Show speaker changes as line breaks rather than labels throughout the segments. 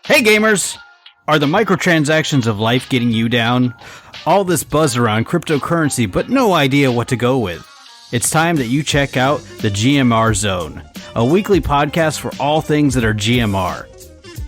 Hey gamers! Are the microtransactions of life getting you down? All this buzz around cryptocurrency, but no idea what to go with. It's time that you check out the GMR Zone, a weekly podcast for all things that are GMR.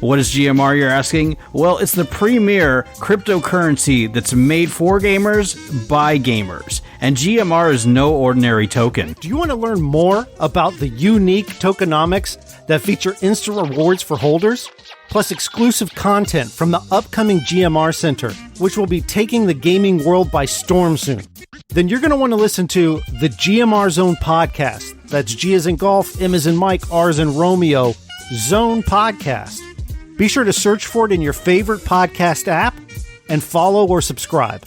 What is GMR, you're asking? Well, it's the premier cryptocurrency that's made for gamers by gamers. And GMR is no ordinary token.
Do you want to learn more about the unique tokenomics that feature instant rewards for holders? Plus exclusive content from the upcoming GMR Center, which will be taking the gaming world by storm soon. Then you're going to want to listen to the GMR Zone podcast. That's G as in golf, M as in Mike, R as in Romeo, Zone podcast. Be sure to search for it in your favorite podcast app and follow or subscribe.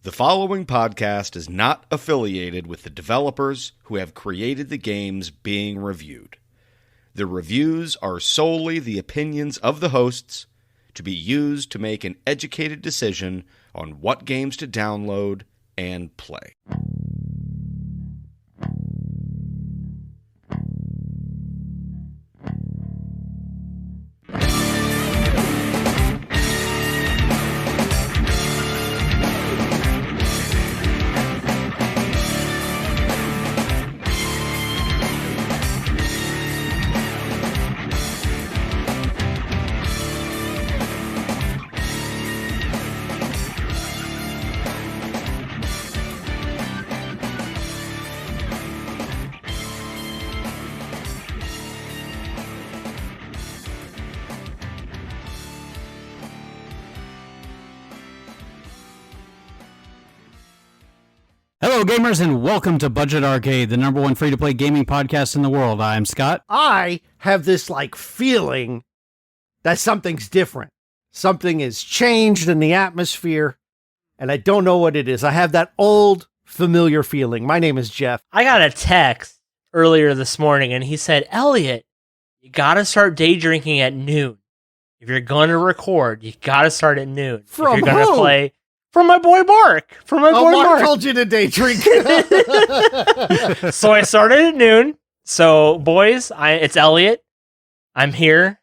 The following podcast is not affiliated with the developers who have created the games being reviewed. The reviews are solely the opinions of the hosts, to be used to make an educated decision on what games to download and play.
Hello gamers and welcome to Budget Arcade, the number one free-to-play gaming podcast in the world. I'm Scott.
I have this feeling that something's different. Something has changed in the atmosphere, and I don't know what it is. I have that old, familiar feeling. My name is Jeff.
I got a text earlier this morning, and he said, Elliot, you gotta start day drinking at noon. If you're gonna record, you gotta start at noon.
From
if you're gonna
who?
play from my boy Mark.
Mark told you to day drink.
So I started at noon. So boys, it's Elliot. I'm here,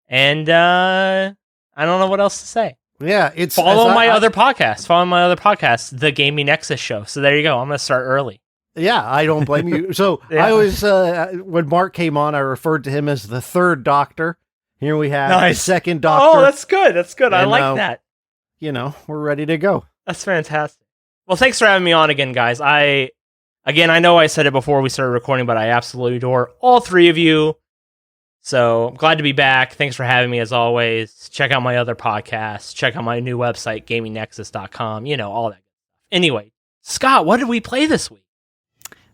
and I don't know what else to say.
Yeah, it's
Follow my other podcast, The Gaming Nexus Show. So there you go. I'm gonna start early.
Yeah, I don't blame you. So
Yeah.
I was when Mark came on, I referred to him as the third Doctor. Here we have the second Doctor.
Oh, that's good. That's good. I
And,
like that.
We're ready to go.
That's fantastic. Well, thanks for having me on again, guys. I know I said it before we started recording, but I absolutely adore all three of you. So I'm glad to be back. Thanks for having me as always. Check out my other podcasts. Check out my new website, gamingnexus.com. All that. Anyway, Scott, what did we play this week?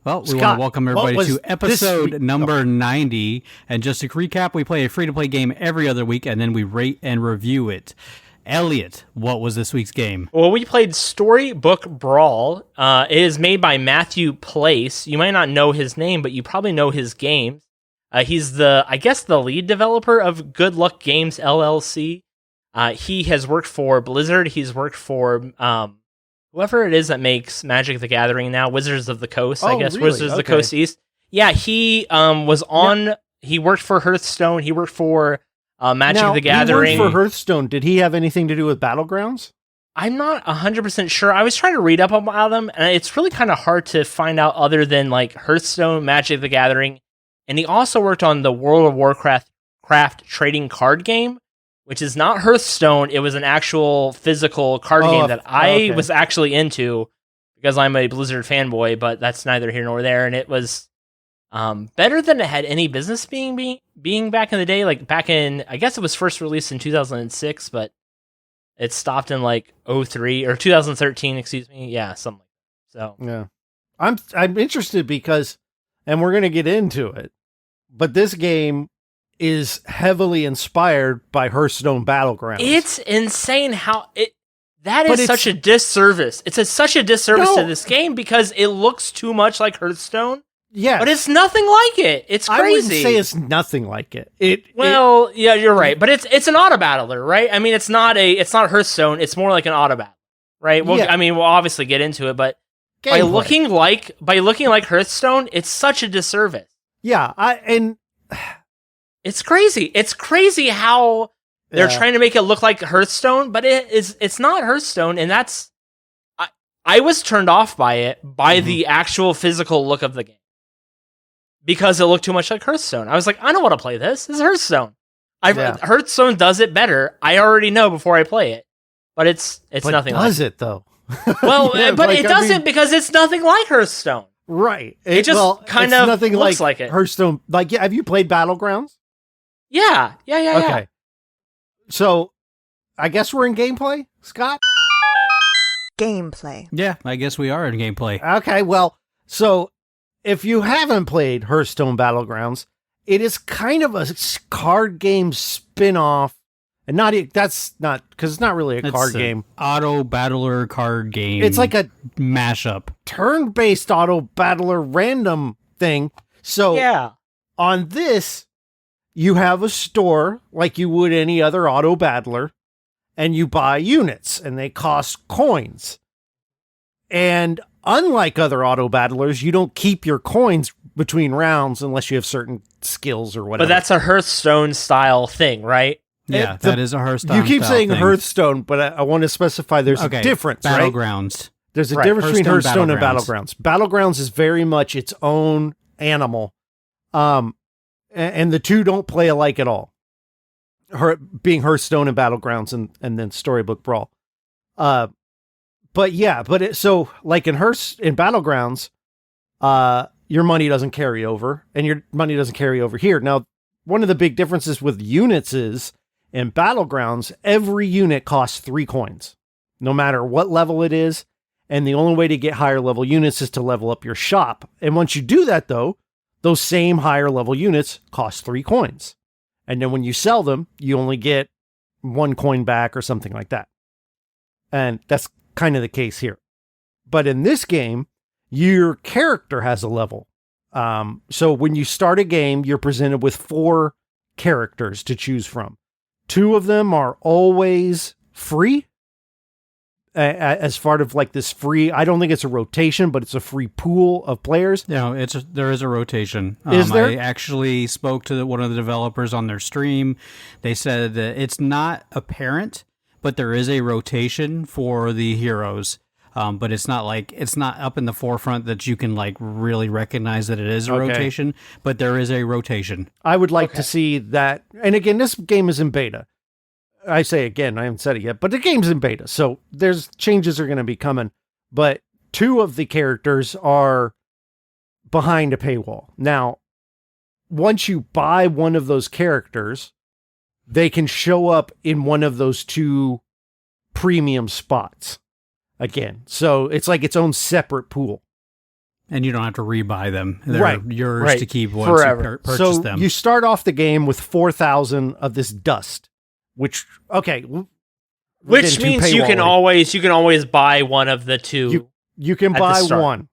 Well, we
Scott,
want to welcome everybody
what
to
was
episode number 90. And just to recap, we play a free-to-play game every other week, and then we rate and review it. Elliot, what was this week's game?
Well, we played Storybook Brawl. It is made by Matthew Place. You might not know his name, but you probably know his games. He's the lead developer of Good Luck Games LLC. He has worked for Blizzard. He's worked for whoever it is that makes Magic the Gathering now, Wizards of the Coast, I guess.
Really?
Wizards of the Coast East. Yeah, he was on... Yeah. He worked for Hearthstone. He worked for... Magic the Gathering.
He worked for Hearthstone. Did he have anything to do with Battlegrounds?
I'm not 100% sure. I was trying to read up about him, and it's really kind of hard to find out other than Hearthstone, Magic the Gathering. And he also worked on the World of Warcraft trading card game, which is not Hearthstone. It was an actual physical card game that I was actually into because I'm a Blizzard fanboy, but that's neither here nor there. And it was better than it had any business being back in the day. Back in, I guess it was first released in 2006, but it stopped in 2003 or 2013, excuse me. Yeah, something like that. So
yeah, I'm interested because, and we're gonna get into it, but this game is heavily inspired by Hearthstone Battlegrounds.
It's insane how that is such a disservice. It's such a disservice to this game because it looks too much like Hearthstone.
Yeah,
but it's nothing like it. It's crazy.
I wouldn't say it's nothing like it.
Yeah, you're right. But it's an auto battler, right? I mean, it's not Hearthstone. It's more like an auto battle, right? Well, yeah. I mean, we'll obviously get into it, but by looking like Hearthstone, it's such a disservice.
Yeah,
It's crazy. It's crazy how they're trying to make it look like Hearthstone, but it's not Hearthstone, and that's I was turned off by it by the actual physical look of the game. Because it looked too much like Hearthstone. I was like, I don't want to play this. This is Hearthstone. Hearthstone does it better. I already know before I play it. But it's nothing like it.
Does it, though?
Well, but it doesn't because it's nothing like Hearthstone.
Right.
It just kind of
nothing
looks like it.
Hearthstone. Like, have you played Battlegrounds?
Yeah.
Okay. So, I guess we're in gameplay, Scott?
Gameplay.
Yeah, I guess we are in gameplay.
Okay, well, so if you haven't played Hearthstone Battlegrounds, it is kind of a card game spin-off. And that's not, because it's not really a card game.
Auto battler card game.
It's like a
mashup.
Turn-based auto battler random thing. So on this, you have a store like you would any other auto battler, and you buy units, and they cost coins. And unlike other auto battlers, you don't keep your coins between rounds unless you have certain skills or whatever.
But that's a Hearthstone style thing, right?
Yeah, that is a Hearthstone.
You keep saying
thing.
Hearthstone, but I want to specify there's a difference, right?
Battlegrounds.
There's a difference between Hearthstone and Battlegrounds. Battlegrounds is very much its own animal. And the two don't play alike at all. Being Hearthstone and Battlegrounds and then Storybook Brawl. But like in Battlegrounds, your money doesn't carry over, and your money doesn't carry over here. Now, one of the big differences with units is in Battlegrounds, every unit costs 3 coins, no matter what level it is. And the only way to get higher level units is to level up your shop. And once you do that, though, those same higher level units cost 3 coins. And then when you sell them, you only get 1 coin back or something like that. And that's kind of the case here. But in this game, your character has a level. So when you start a game, you're presented with 4 characters to choose from. 2 of them are always free. As part of like this free, I don't think it's a rotation, but it's a free pool of players.
No, there is a rotation.
Is there?
I actually spoke to one of the developers on their stream. They said that it's not apparent, but there is a rotation for the heroes. But it's not up in the forefront that you can like really recognize that it is a rotation, but there is a rotation.
I would like to see that. And again, this game is in beta. I say again, I haven't said it yet, but the game's in beta. So there's changes are going to be coming, but 2 of the characters are behind a paywall. Now, once you buy one of those characters, they can show up in one of those 2 premium spots. Again, so it's like its own separate pool.
And you don't have to rebuy them. They're yours to keep once
forever.
You purchase them.
So you start off the game with 4,000 of this dust, which
means you can always buy one of the 2.
You can buy one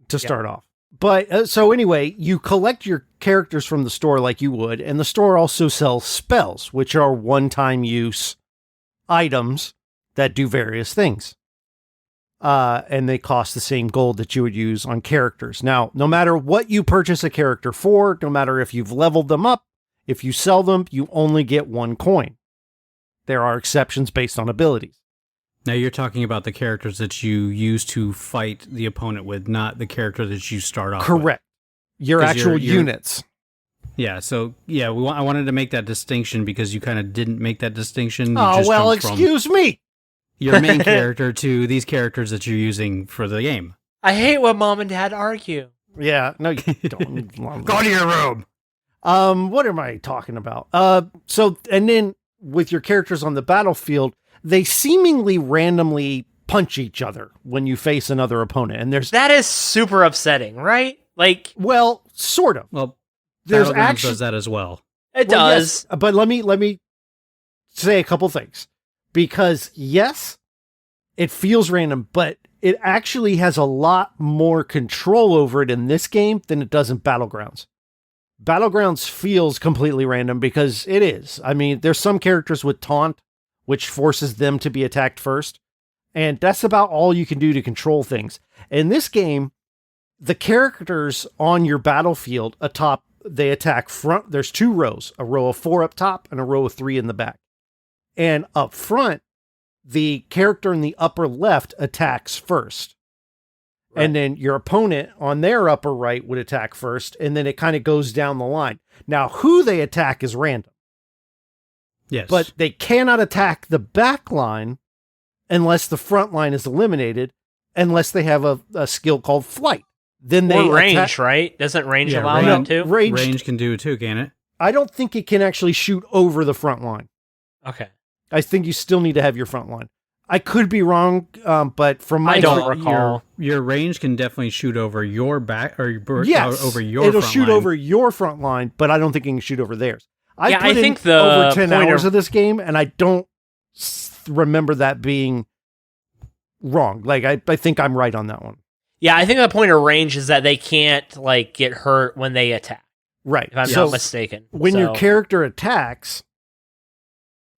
to start off. But so anyway, you collect your characters from the store like you would, and the store also sells spells, which are one-time use items that do various things. And they cost the same gold that you would use on characters. Now, no matter what you purchase a character for, no matter if you've leveled them up, if you sell them, you only get 1 coin. There are exceptions based on abilities.
Now you're talking about the characters that you use to fight the opponent with, not the character that you start off with.
Correct. Your actual units.
Yeah, so I wanted to make that distinction because you kind of didn't make that distinction.
Excuse me.
Your main character to these characters that you're using for the game.
I hate when mom and dad argue.
Yeah, no, you don't.
Go to your room.
What am I talking about? And then with your characters on the battlefield, they seemingly randomly punch each other when you face another opponent. And that
is super upsetting, right? Like,
well, sort of.
Well,
there's
actually does that as well.
It does.
Yes, but let me say a couple things. Because yes, it feels random, but it actually has a lot more control over it in this game than it does in Battlegrounds. Battlegrounds feels completely random because it is. I mean, there's some characters with taunt, which forces them to be attacked first. And that's about all you can do to control things. In this game, the characters on your battlefield atop they attack front. There's 2 rows, a row of 4 up top and a row of 3 in the back. And up front, the character in the upper left attacks first. Right. And then your opponent on their upper right would attack first, and then it kind of goes down the line. Now, who they attack is random.
Yes.
But they cannot attack the back line unless the front line is eliminated, unless they have a skill called flight. Then they
range, right? Doesn't range allow that too?
Range can do it too, can it?
I don't think it can actually shoot over the front line.
Okay.
I think you still need to have your front line. I could be wrong, but from my
I don't recall.
Your range can definitely shoot over your back or
yes,
over your
it'll
front
shoot
line.
over your front line, but I don't think it can shoot over theirs.
I think the
over 10 hours of this game, and I don't remember that being wrong. Like I think I'm right on that one.
Yeah, I think the point of range is that they can't like get hurt when they attack.
Right.
If I'm not mistaken.
When your character attacks,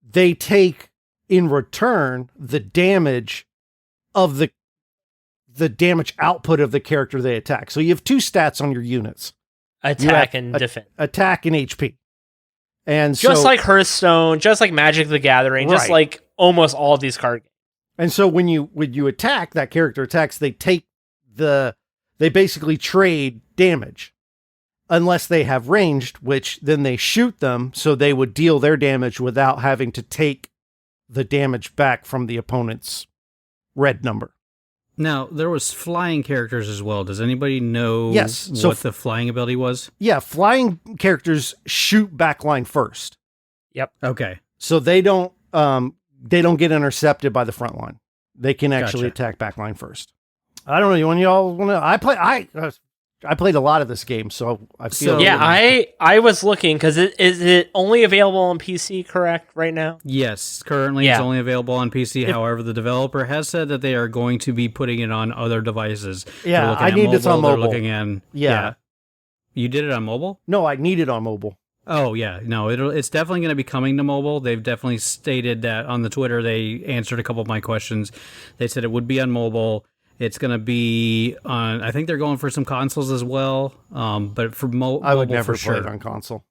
they take in return the damage of the damage output of the character they attack. So you have 2 stats on your units.
Attack and defense.
Attack and HP. And
just like Hearthstone, just like Magic the Gathering, just like almost all of these card games.
And so when you attack, that character attacks, they basically trade damage. Unless they have ranged, which then they shoot them, so they would deal their damage without having to take the damage back from the opponent's red number.
Now, there was flying characters as well. Does anybody know what the flying ability was?
Yeah, flying characters shoot backline first.
Yep.
Okay.
So they don't get intercepted by the front line. They can actually attack backline first. I don't know. Y'all want to? I played a lot of this game, so I feel.
Yeah, I was looking because is it only available on PC? Correct, right now.
Yes, currently it's only available on PC. However, the developer has said that they are going to be putting it on other devices.
Yeah, I need this on mobile.
Looking at, yeah, you did it on mobile?
No, I need it on mobile.
Oh yeah, no, it's definitely going to be coming to mobile. They've definitely stated that on the Twitter. They answered a couple of my questions. They said it would be on mobile. It's going to be on, I think they're going for some consoles as well. But for mobile,
I would never play it on console.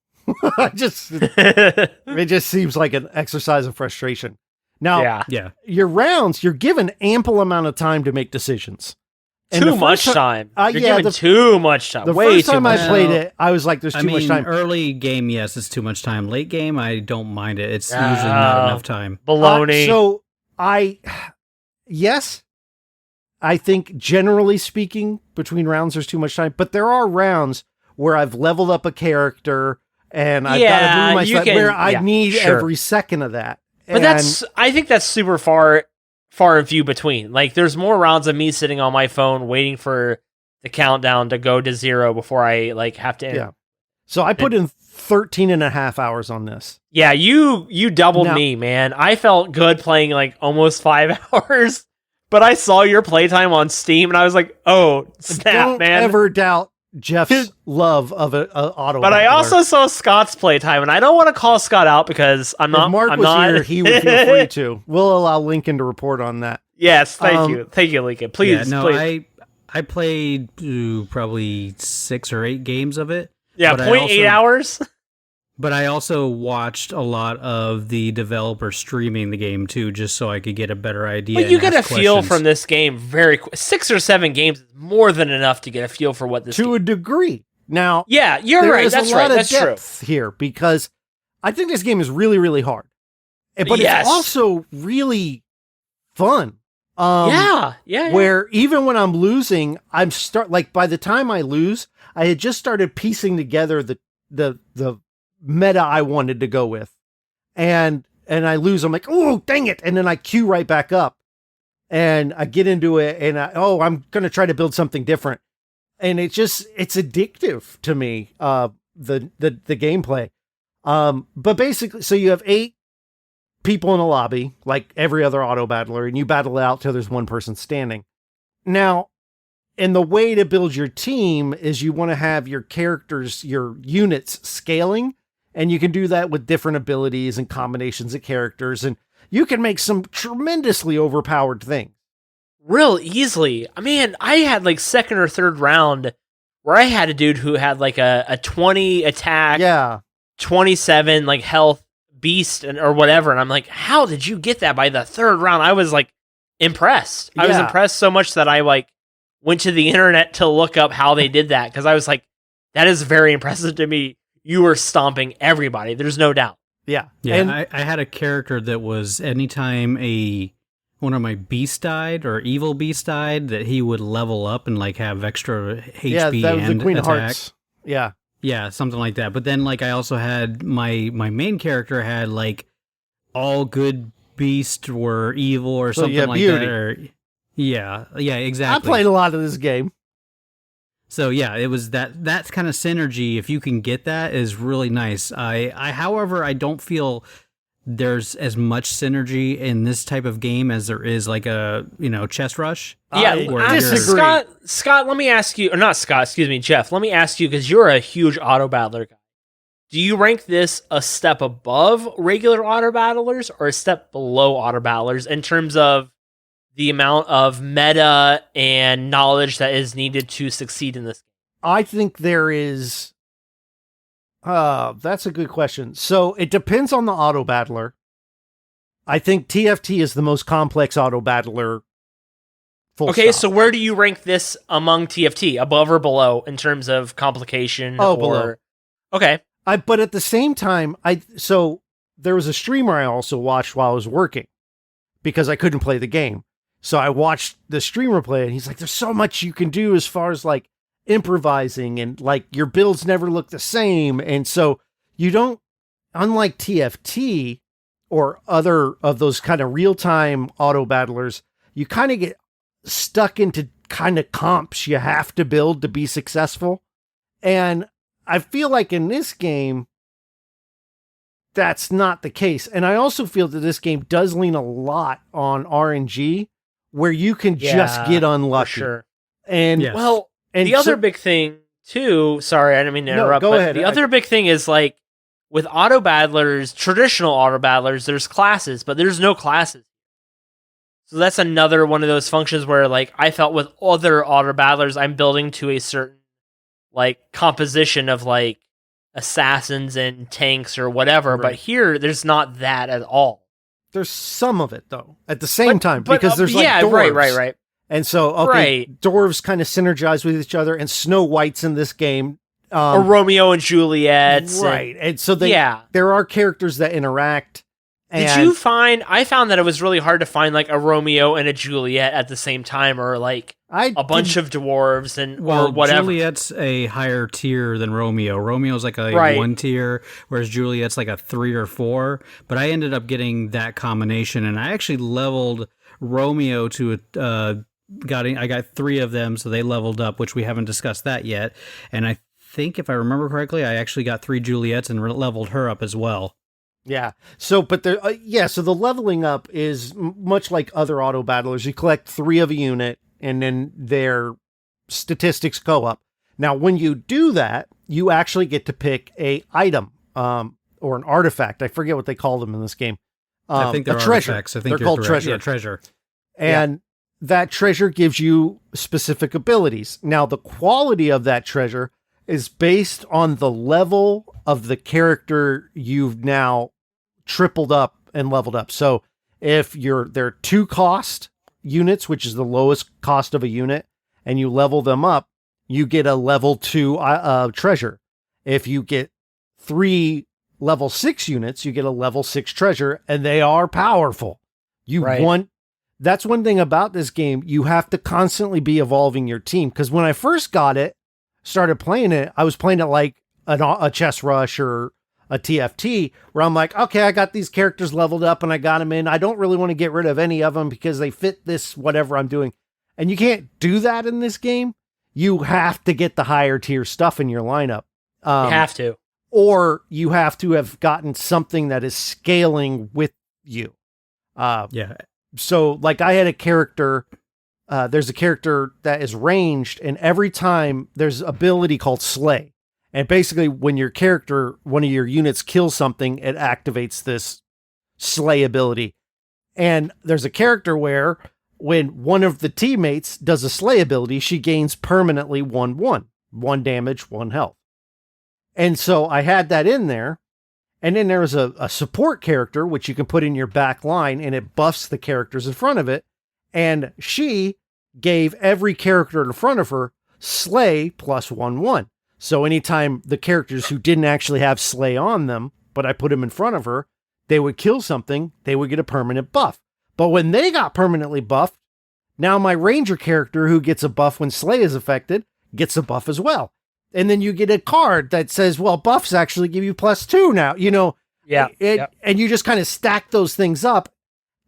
It just seems like an exercise of frustration. Now, your rounds, you're given ample amount of time to make decisions. And
too much time. You're given too much time.
The
Way
first time
too much
I played it, I was like, there's too much time.
Early game, yes, it's too much time. Late game, I don't mind it. It's usually not enough time.
Baloney.
Yes. I think generally speaking, between rounds, there's too much time. But there are rounds where I've leveled up a character and I've got to move my stuff where I need every second of that.
But I think that's super far and few between. Like, there's more rounds of me sitting on my phone waiting for the countdown to go to 0 before I have to end.
Yeah. So I put in 13 and a half hours on this.
Yeah, you doubled me, man. I felt good playing almost 5 hours. But I saw your playtime on Steam, and I was like, "Oh, snap, man!"
Don't ever doubt Jeff's love of an auto.
But I also saw Scott's playtime, and I don't want to call Scott out because I'm not.
If Mark was here, he would feel free to. We'll allow Lincoln to report on that.
Yes, thank you, Lincoln. Please, please.
I played probably 6 or 8 games of it.
Yeah, 0.8 hours.
But I also watched a lot of the developer streaming the game too, just so I could get a better idea.
But you get a feel from this game very quick. 6 or 7 games is more than enough to get a feel for what this
to a degree. Now,
yeah, you're right. That's right. That's true.
Depth here because I think this game is really, really hard, but it's also really fun. Where even when I'm losing, by the time I lose, I had just started piecing together the meta I wanted to go with, and I lose. I'm like, oh, dang it. And then I queue right back up and I get into it and I'm going to try to build something different. And it's addictive to me. The gameplay. But basically, so you have 8 people in a lobby, like every other auto battler, and you battle it out till there's one person standing. Now, and the way to build your team is you want to have your characters, your units scaling. And you can do that with different abilities and combinations of characters. And you can make some tremendously overpowered things.
Real easily. I mean, I had second or third round where I had a dude who had like a 20 attack, 27 like health beast or whatever, and I'm like, how did you get that by the third round? I was like impressed. I was impressed so much that I like went to the internet to look up how they did that, because I was like, that is very impressive to me. You were stomping everybody. There's no doubt.
Yeah.
Yeah,
And
I had a character that was anytime one of my beasts died or evil beasts died, that he would level up and like have extra HP
that was
and
the Queen
attack.
of Hearts. Yeah.
Yeah, something like that. But then like I also had my main character had like all good beasts were evil or
So
something like
beauty.
that. Or, yeah, exactly.
I played a lot of this game.
So yeah, it was that kind of synergy. If you can get that, is really nice. However, I don't feel there's as much synergy in this type of game as there is like a chess rush.
Yeah,
I disagree.
Scott, let me ask you, or not Scott, excuse me, Jeff. Let me ask you, because you're a huge auto battler guy. Do you rank this a step above regular auto battlers or a step below auto battlers in terms of the amount of meta and knowledge that is needed to succeed in this game?
I think there is. That's a good question. So it depends on the auto battler. I think TFT is the most complex auto battler.
Okay, so where do you rank this among TFT? Above or below in terms of complication?
Below.
Okay.
But at the same time, so there was a streamer I also watched while I was working because I couldn't play the game. So I watched the streamer play, and he's like, there's so much you can do as far as like improvising, and like your builds never look the same. And so you don't, unlike TFT or other of those kind of real-time auto battlers, you kind of get stuck into kind of comps you have to build to be successful. And I feel like in this game, that's not the case. And I also feel that this game does lean a lot on RNG, where you can just get unlucky.
For sure.
And
Yes.
Well,
and
the other big thing too, sorry, I didn't mean to interrupt,
go
but
ahead.
the other big thing is like with auto battlers, traditional auto battlers, there's classes, but there's no classes. So that's another one of those functions where like I felt with other auto battlers, I'm building to a certain like composition of like assassins and tanks or whatever,
Right.
but here there's not that at all.
there's some of it though at the same time,
But,
because there's like dwarves.
right.
And so, dwarves kind of synergize with each other, and Snow White's in this game.
Or Romeo and Juliet.
Right. And so
Yeah.
there are characters that interact.
Did you find, I found that it was really hard to find like a Romeo and a Juliet at the same time, or like a bunch of dwarves or whatever.
Juliet's a higher tier than Romeo. Romeo's like a 1 tier, whereas Juliet's like a 3 or 4. But I ended up getting that combination, and I actually leveled Romeo to I got 3 of them, so they leveled up, which we haven't discussed that yet. And I think if I remember correctly, I actually got 3 Juliets and leveled her up as well.
Yeah. So, but so the leveling up is much like other auto battlers. You collect 3 of a unit, and then their statistics go up. Now, when you do that, you actually get to pick a item, or an artifact. I forget what they call them in this game.
I think they're
a treasure.
artifacts. I think
they're called
correct.
treasure.
Yeah, treasure.
And that treasure gives you specific abilities. Now, the quality of that treasure is based on the level of the character you've now tripled up and leveled up. So if they're 2 cost units, which is the lowest cost of a unit, and you level them up, you get a level 2 treasure. If you get 3 level 6 units, you get a level 6 treasure, and they are powerful. That's one thing about this game. You have to constantly be evolving your team. Because when I first started playing it, I was playing it like a chess rush or a TFT, where I'm like, okay, I got these characters leveled up and I got them in. I don't really want to get rid of any of them because they fit this, whatever I'm doing. And you can't do that in this game. You have to get the higher tier stuff in your lineup.
You have to.
Or you have to have gotten something that is scaling with you. So like I had a character, there's a character that is ranged, and every time there's an ability called Slay. And basically when one of your units kills something, it activates this Slay ability. And there's a character where when one of the teammates does a Slay ability, she gains permanently 1/1. 1 damage, 1 health. And so I had that in there. And then there was a support character, which you can put in your back line, and it buffs the characters in front of it. And she gave every character in front of her slay plus 1/1. So anytime the characters who didn't actually have slay on them, but I put them in front of her, they would kill something, they would get a permanent buff. But when they got permanently buffed, now my ranger character who gets a buff when slay is affected gets a buff as well. And then you get a card that says, well, buffs actually give you +2 now,
Yeah.
And you just kind of stack those things up.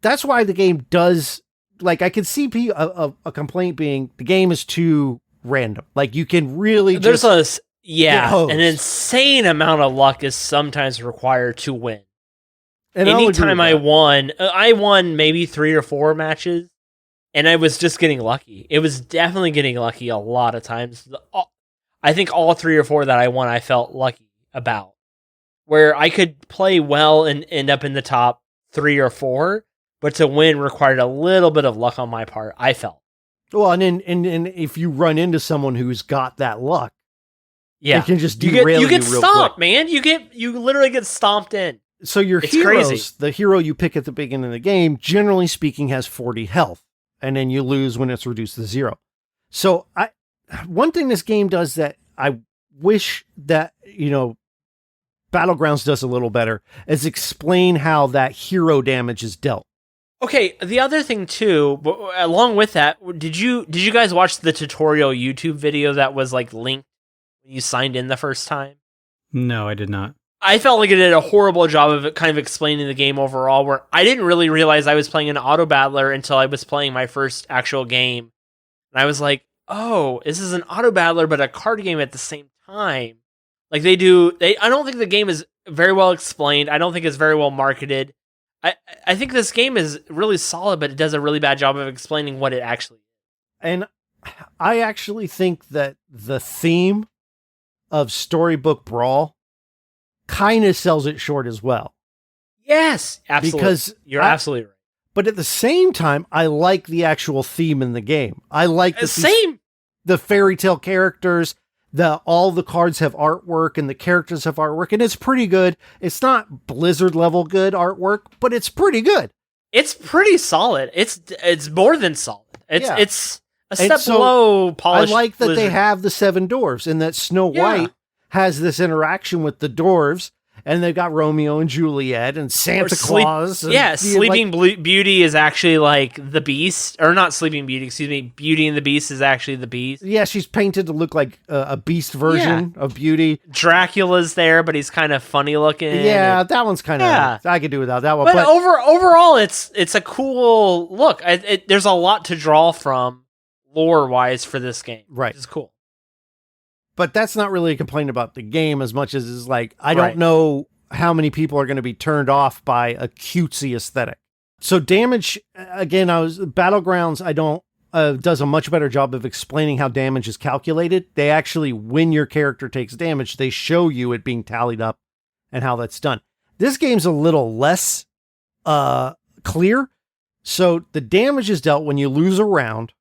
That's why the game does, like, I could see a complaint being the game is too random. Like, you can really
There's
just
an insane amount of luck is sometimes required to win.
And
Anytime I won maybe 3 or 4 matches, and I was just getting lucky. It was definitely getting lucky a lot of times. I think all 3 or 4 that I won, I felt lucky about. Where I could play well and end up in the top 3 or 4, but to win required a little bit of luck on my part, I felt.
Well, and if you run into someone who's got that luck,
yeah,
it can just derail
you get
real
stomped,
quick.
man. You literally get stomped in.
So your
It's
heroes,
crazy.
the hero you pick at the beginning of the game, generally speaking, has 40 health, and then you lose when it's reduced to 0. So one thing this game does that I wish that, Battlegrounds does a little better is explain how that hero damage is dealt.
Okay, the other thing too, along with that, did you guys watch the tutorial YouTube video that was like linked when you signed in the first time?
No, I did not.
I felt like it did a horrible job of kind of explaining the game overall, where I didn't really realize I was playing an auto battler until I was playing my first actual game. And I was like, oh, this is an auto battler, but a card game at the same time. Like I don't think the game is very well explained. I don't think it's very well marketed. I think this game is really solid, but it does a really bad job of explaining what it actually is.
And I actually think that the theme of Storybook Brawl kind of sells it short as well.
Yes, absolutely.
Because
you're absolutely right.
But at the same time, I like the actual theme in the game. I like the fairy tale characters. All the cards have artwork and the characters have artwork, and it's pretty good. It's not Blizzard level good artwork, but it's pretty good.
It's pretty solid. It's more than solid. It's a step
so
below polished.
I like that
Blizzard.
they have the 7 dwarves and that Snow White has this interaction with the dwarves, and they've got Romeo and Juliet and Santa Claus.
Sleeping Beauty is actually like the Beast, or not Sleeping Beauty, excuse me. Beauty and the Beast is actually the Beast.
Yeah, she's painted to look like a Beast version of Beauty.
Dracula's there, but he's kind of funny looking.
Yeah, that one's kind of I could do without that one.
But overall, it's a cool look. There's a lot to draw from lore wise for this game.
Right,
it's cool.
But that's not really a complaint about the game as much as it's like, I don't know how many people are going to be turned off by a cutesy aesthetic. So damage, again, Battlegrounds, does a much better job of explaining how damage is calculated. They actually, when your character takes damage, they show you it being tallied up and how that's done. This game's a little less clear. So the damage is dealt when you lose a round.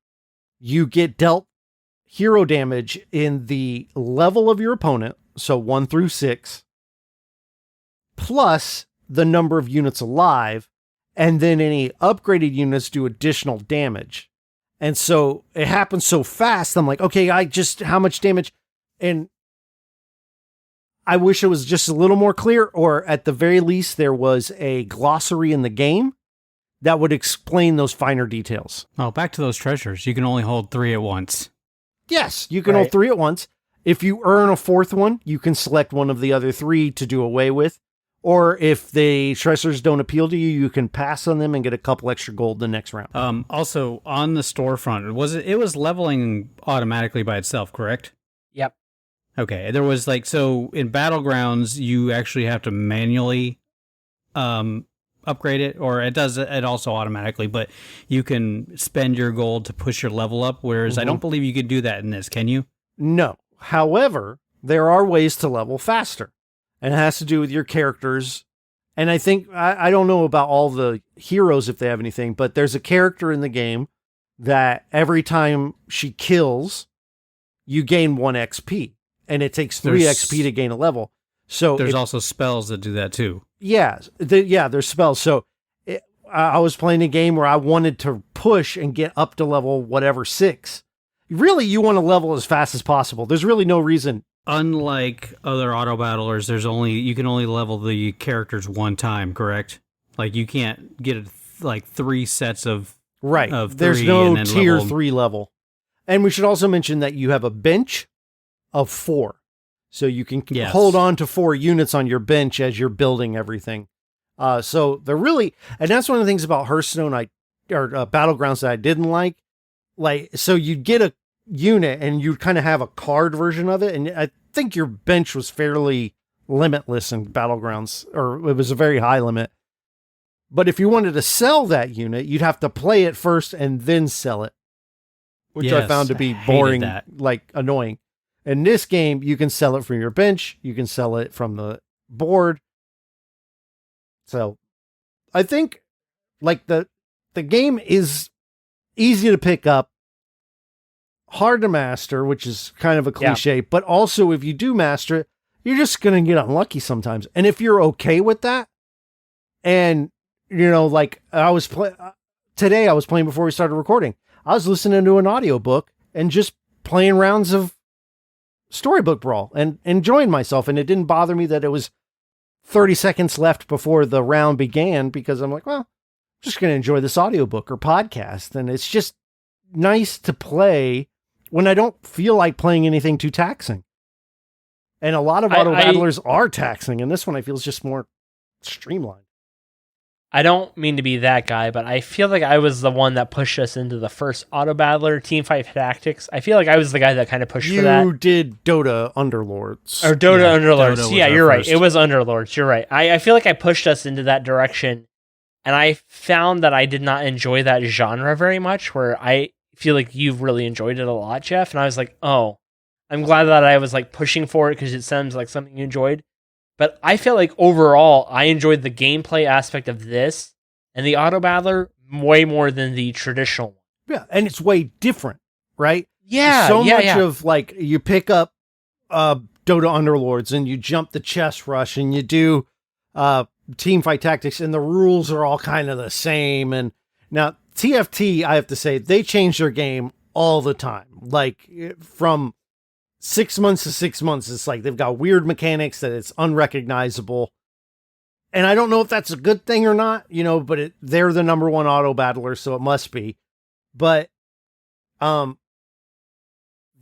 You get dealt hero damage in the level of your opponent, so 1 through 6, plus the number of units alive, and then any upgraded units do additional damage. And so it happens so fast, I'm like, okay, how much damage? And I wish it was just a little more clear, or at the very least, there was a glossary in the game that would explain those finer details.
Oh, back to those treasures. You can only hold 3 at once.
Yes, you can hold 3 at once. If you earn a 4th one, you can select one of the other 3 to do away with. Or if the treasures don't appeal to you, you can pass on them and get a couple extra gold the next round.
Also, on the storefront, it was leveling automatically by itself, correct?
Yep.
Okay, there was so in Battlegrounds, you actually have to manually upgrade it, or it does it also automatically, but you can spend your gold to push your level up, whereas I don't believe you could do that in this, can you?
No. However, there are ways to level faster, and it has to do with your characters. And I think, I don't know about all the heroes if they have anything, but there's a character in the game that every time she kills, you gain 1 XP, and it takes 3 XP to gain a level. So
there's also spells that do that too.
Yeah, there's spells. So I was playing a game where I wanted to push and get up to level whatever 6. Really, you want to level as fast as possible. There's really no reason.
Unlike other auto battlers, you can only level the characters one time, correct? Like you can't get like 3 sets of
right.
Of
there's
3
no
and then
tier
level
3 level. And we should also mention that you have a bench of 4. So you can hold on to 4 units on your bench as you're building everything. So they're really, and that's one of the things about Hearthstone Battlegrounds that I didn't like. So you'd get a unit and you'd kind of have a card version of it. And I think your bench was fairly limitless in Battlegrounds, or it was a very high limit. But if you wanted to sell that unit, you'd have to play it first and then sell it, which I found to be boring, like annoying. In this game, you can sell it from your bench. You can sell it from the board. So I think like the game is easy to pick up, hard to master, which is kind of a cliche, but also if you do master it, you're just going to get unlucky sometimes. And if you're okay with that, and like today I was playing before we started recording, I was listening to an audiobook and just playing rounds of Storybook Brawl and enjoying myself. And it didn't bother me that it was 30 seconds left before the round began, because I'm like, well, I'm just going to enjoy this audiobook or podcast. And it's just nice to play when I don't feel like playing anything too taxing. And a lot of auto battlers are taxing, and this one I feel is just more streamlined.
I don't mean to be that guy, but I feel like I was the one that pushed us into the first auto battler, Teamfight Tactics. I feel like I was the guy that kind of pushed for that.
You did Dota Underlords.
Or Dota Underlords.
Dota
Yeah, you're right. It was Underlords. You're right. I feel like I pushed us into that direction, and I found that I did not enjoy that genre very much, where I feel like you've really enjoyed it a lot, Jeff. And I was like, oh, I'm glad that I was like pushing for it because it sounds like something you enjoyed. But I feel like overall, I enjoyed the gameplay aspect of this and the auto battler way more than the traditional one.
Yeah, and it's way different, right?
Yeah,
so much of like you pick up Dota Underlords and you jump the chest rush and you do Teamfight Tactics, and the rules are all kind of the same. And now TFT, I have to say, they change their game all the time. Like from 6 months to 6 months, it's like they've got weird mechanics that it's unrecognizable. And I don't know if that's a good thing or not, but they're the number one auto battler, so it must be. But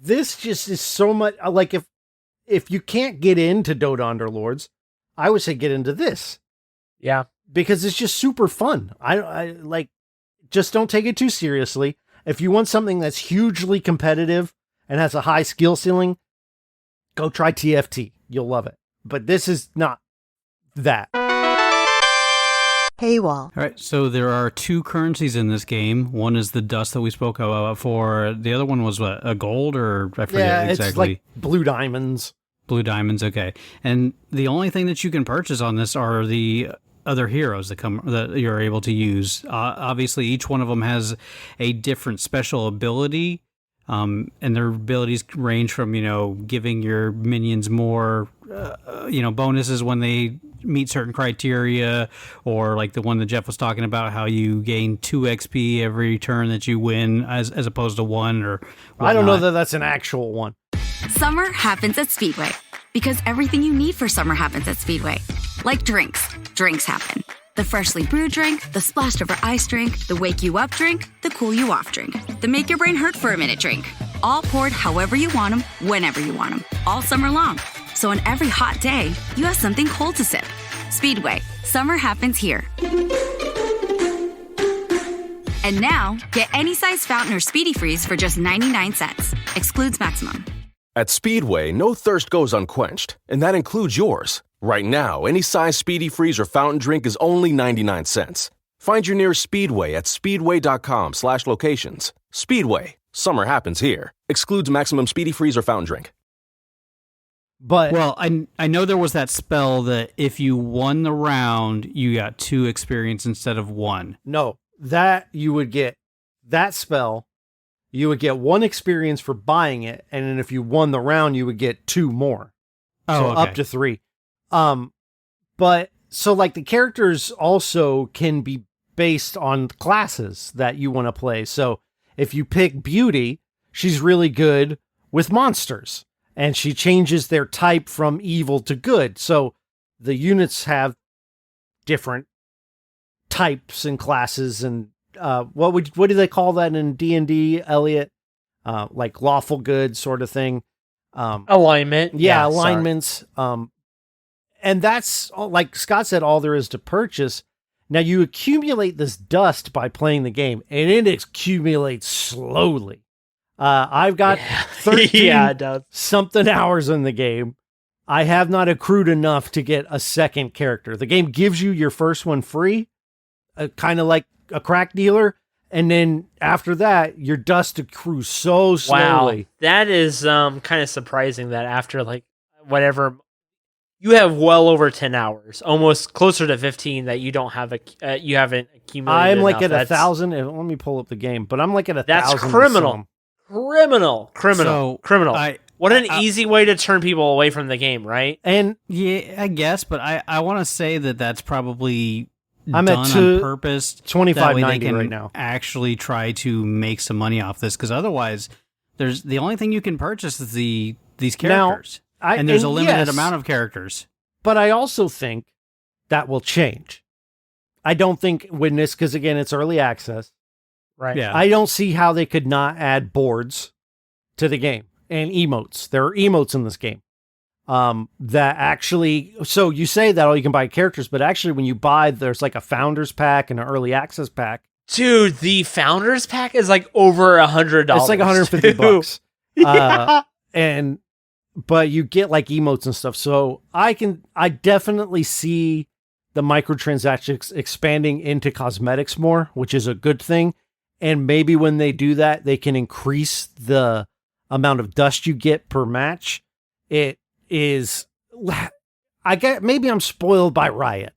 this just is so much like if you can't get into Dota Underlords, I would say get into this.
Yeah,
because it's just super fun. I like, just don't take it too seriously. If you want something that's hugely competitive and has a high skill ceiling, go try TFT. You'll love it. But this is not that.
Paywall.
All right, so there are 2 currencies in this game. One is the dust that we spoke about before. The other one was what, a gold, or I forget exactly.
It's like blue diamonds.
Blue diamonds, okay. And the only thing that you can purchase on this are the other heroes that you're able to use. Obviously, each one of them has a different special ability. And their abilities range from, giving your minions more, bonuses when they meet certain criteria, or like the one that Jeff was talking about, how you gain 2 XP every turn that you win as opposed to 1 or whatnot.
I don't know that that's an actual one.
Summer happens at Speedway, because everything you need for summer happens at Speedway. Like drinks. Drinks happen. The freshly brewed drink, the splashed over ice drink, the wake you up drink, the cool you off drink, the make your brain hurt for a minute drink. All poured however you want them, whenever you want them, all summer long. So on every hot day, you have something cold to sip. Speedway, summer happens here. And now, get any size fountain or Speedy Freeze for just 99 cents. Excludes maximum.
At Speedway, no thirst goes unquenched, and that includes yours. Right now, any size Speedy Freeze or fountain drink is only 99 cents. Find your nearest Speedway at speedway.com/locations. Speedway, summer happens here. Excludes maximum Speedy Freeze or fountain drink.
But
well, I know there was that spell that if you won the round, you got 2 experience instead of 1.
No, that you would get that spell. you would get 1 experience for buying it, and then if you won the round, you would get 2 more. So
okay.
up to 3. But so like the characters also can be based on classes that you want to play. So if you pick Beauty, she's really good with monsters, and she changes their type from evil to good. So the units have different types and classes, and what do they call that in D&D, Elliot? Like lawful good sort of thing.
Alignment.
Yeah, alignments. And that's, like Scott said, all there is to purchase. Now, you accumulate this dust by playing the game, and it accumulates slowly. I've got 13 something hours in the game. I have not accrued enough to get a second character. The game gives you your first one free, kind of like a crack dealer. And then after that, your dust accrues so slowly.
Wow, that is kind of surprising that after like whatever, you have well over 10 hours, almost closer to 15 that you don't have you haven't accumulated.
I'm like
enough.
at 1,000. Let me pull up the game, but I'm like at 1,000.
That's criminal. Criminal. What an easy way to turn people away from the game, right?
And
yeah, I guess, but I want to say that that's probably
I'm
done
at
on purpose.
$25.90 right now.
Actually, try to make some money off this, because otherwise, there's the only thing you can purchase is these characters, and there's a limited amount of characters.
But I also think that will change. I don't think when this, because again, it's early access.
Right.
Yeah.
I don't see how they could not add boards to the game and emotes. There are emotes in this game. That actually, so you say that you can buy characters, but actually when you buy, there's like a founders pack and an early access pack.
Dude, the founders pack is like over $100.
It's like $150.
Yeah.
But you get like emotes and stuff. So I definitely see the microtransactions expanding into cosmetics more, which is a good thing. And maybe when they do that, they can increase the amount of dust you get per match. It is, maybe I'm spoiled by Riot,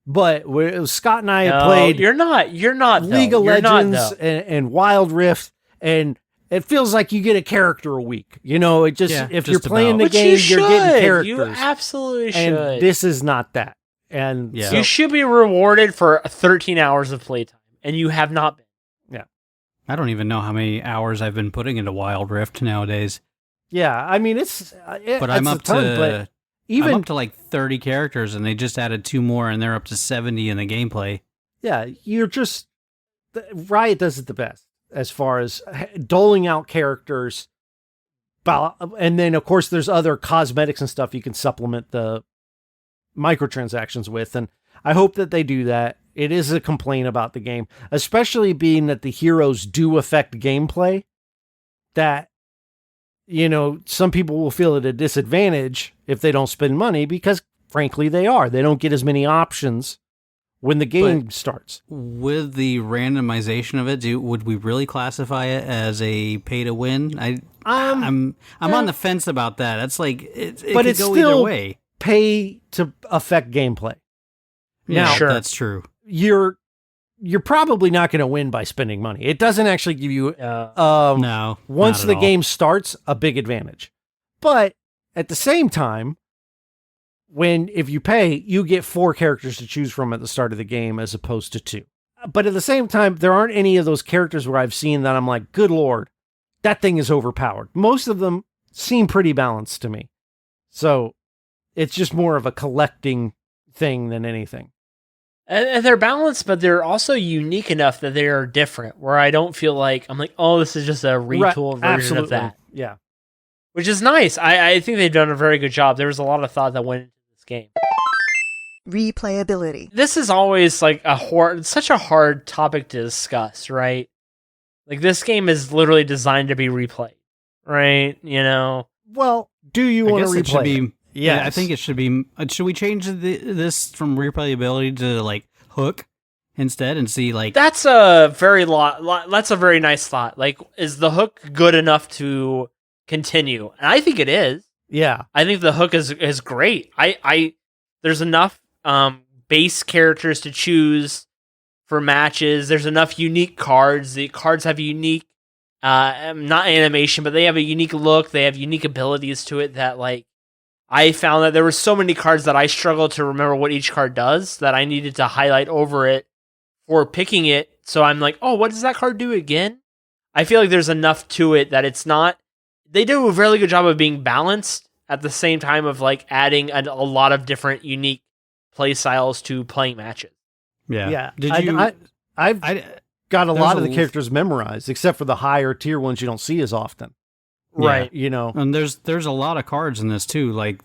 but Scott and I had played.
You're not
League of Legends and Wild Rift, and it feels like you get a character a week. You know, if you're playing the game, you're getting characters.
You absolutely should.
And this is not that. And
you should be rewarded for 13 hours of playtime, and you have not been.
I don't even know how many hours I've been putting into Wild Rift nowadays.
Yeah, I mean,
I'm up to like 30 characters, and they just added 2 more, and they're up to 70 in the gameplay.
Yeah, Riot does it the best as far as doling out characters. And then, of course, there's other cosmetics and stuff you can supplement the microtransactions with, and I hope that they do that. It is a complaint about the game, especially being that the heroes do affect gameplay, that, some people will feel at a disadvantage if they don't spend money, because frankly they are. They don't get as many options when the game starts.
With the randomization of it, would we really classify it as a pay to win? I'm on the fence about that. That's like it
but
could
it's
go
still
either way.
Pay to affect gameplay.
Yeah,
now,
that's true.
You're probably not going to win by spending money. It doesn't actually give you
no,
once the game starts, a big advantage. But at the same time, if you pay, you get 4 characters to choose from at the start of the game as opposed to 2. But at the same time, there aren't any of those characters where I've seen that I'm like, good Lord, that thing is overpowered. Most of them seem pretty balanced to me. So it's just more of a collecting thing than anything.
And they're balanced, but they're also unique enough that they are different, where I don't feel like, I'm like, oh, this is just a retool version of that.
Yeah.
Which is nice. I think they've done a very good job. There was a lot of thought that went into this game.
Replayability.
This is always like such a hard topic to discuss, right? Like, this game is literally designed to be replayed, right?
Well, do you want to replay it?
Yeah, I think it should be. Should we change this from replayability to like hook instead, and see like
that's a very that's a very nice thought. Like, is the hook good enough to continue? And I think it is.
Yeah,
I think the hook is great. There's enough base characters to choose for matches. There's enough unique cards. The cards have unique not animation, but they have a unique look. They have unique abilities to it that, like, I found that there were so many cards that I struggled to remember what each card does that I needed to highlight over it for picking it. So I'm like, oh, what does that card do again? I feel like there's enough to it that it's not. They do a really good job of being balanced at the same time of like adding a lot of different unique play styles to playing matches.
Yeah.
Did you?
I've got a lot of the
a-
characters memorized, except for the higher tier ones you don't see as often.
Right.
You know,
And there's a lot of cards in this too. Like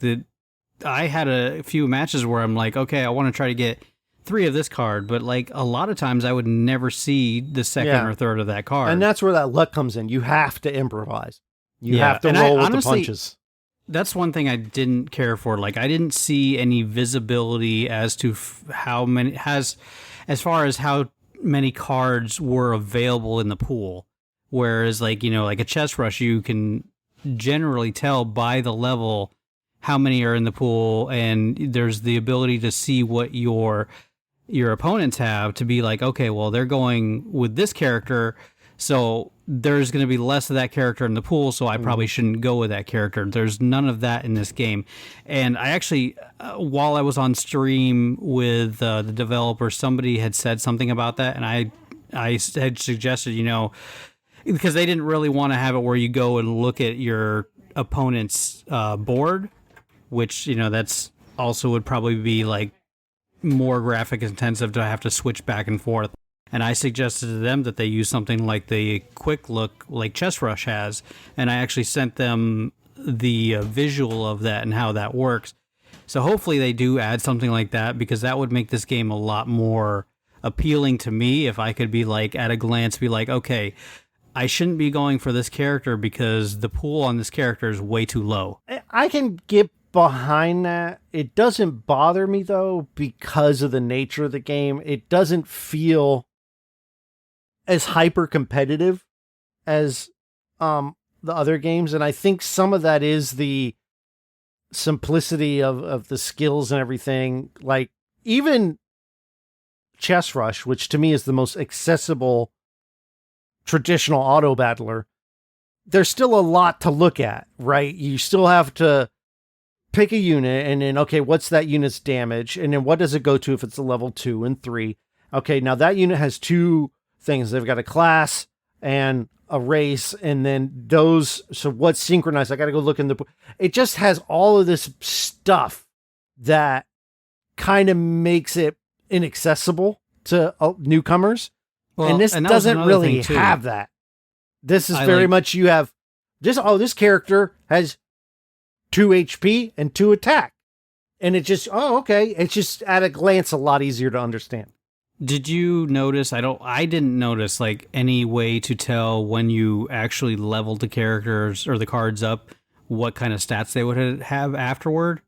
I had a few matches where I'm like, okay, I want to try to get 3 of this card, but like a lot of times I would never see the second or third of that card.
and that's where that luck comes in. You have to improvise. You
Yeah,
have to
and
roll with
honestly,
the punches.
That's one thing I didn't care for. Like I didn't see any visibility as to how many as far as how many cards were available in the pool. Whereas like, like a chess rush, you can generally tell by the level how many are in the pool, and there's the ability to see what your opponents have to be like, okay, well, they're going with this character, so there's going to be less of that character in the pool, so I probably shouldn't go with that character. There's none of that in this game. And I actually, while I was on stream with the developer, somebody had said something about that, and I had suggested, because they didn't really want to have it where you go and look at your opponent's board, which, that's also would probably be like more graphic intensive to have to switch back and forth. And I suggested to them that they use something like the quick look like Chess Rush has, and I actually sent them the visual of that and how that works. So hopefully they do add something like that, because that would make this game a lot more appealing to me if I could be like, at a glance, be like, okay, I shouldn't be going for this character because the pool on this character is way too low.
I can get behind that. It doesn't bother me though, because of the nature of the game. It doesn't feel as hyper competitive as the other games, and I think some of that is the simplicity of the skills and everything. Like even Chess Rush, which to me is the most accessible traditional auto battler, there's still a lot to look at, right? You still have to pick a unit, and then, okay, what's that unit's damage? And then what does it go to if it's a level 2 and 3? Okay, now that unit has 2 things. They've got a class and a race, and then those, so what's synchronized? I got to go look in the, it just has all of this stuff that kind of makes it inaccessible to newcomers.
Well,
and this
that was
doesn't
another
really
thing, too.
have that. This is
I
very
like-
much, you have this, this character has 2 HP and 2 attack. And it just, okay. It's just at a glance a lot easier to understand.
Did you notice? I didn't notice like any way to tell when you actually leveled the characters or the cards up, what kind of stats they would have afterward.